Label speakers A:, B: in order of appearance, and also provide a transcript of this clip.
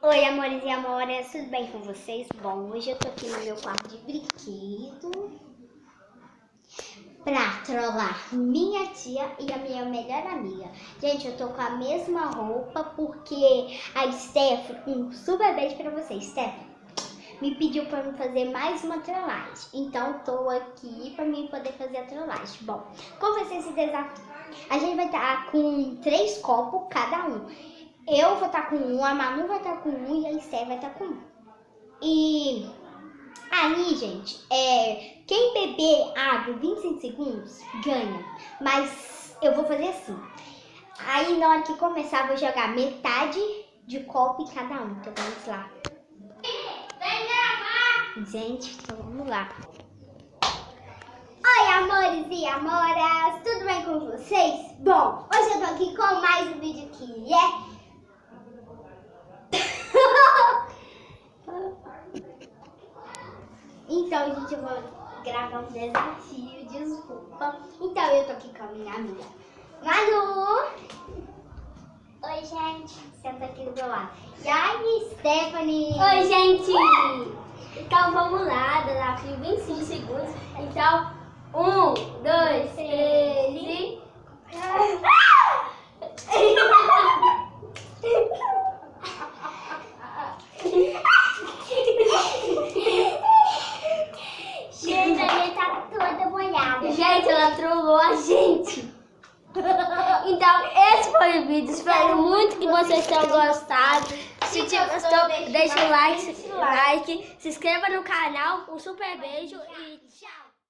A: Oi, amores e amoras, tudo bem com vocês? Bom, hoje eu tô aqui no meu quarto de brinquedo pra trollar minha tia e a minha melhor amiga. Gente, eu tô com a mesma roupa porque a Steph, um super beijo pra vocês, Steph, me pediu pra me fazer mais uma trollagem. Então eu tô aqui pra mim poder fazer a trollagem. Bom, como vai ser esse desafio? A gente vai estar com 3 copos cada um. Eu vou estar com um, a Manu vai estar com um e a Esther vai estar com um. E aí, gente, quem beber água 25 segundos ganha. Mas eu vou fazer assim. Aí na hora que começar, eu vou jogar metade de copo em cada um. Então vamos lá. Gente, então vamos lá. Oi, amores e amoras, tudo bem com vocês? Bom, hoje eu tô aqui com mais um vídeo que é... Então, gente, eu vou gravar um desafio, desculpa. Então, eu tô aqui com a minha amiga Manu. Oi, gente. Senta aqui do meu lado. E aí, Stephanie.
B: Oi, gente. Então, vamos lá, desafio 25 segundos. Então, 1, 2, 3 e...
A: Gente, a minha tá toda molhada.
B: Gente, ela trollou a gente. Então, esse foi o vídeo. Espero muito que vocês tenham gostado. Se gostou, deixa o like, se inscreva no canal. Um super beijo e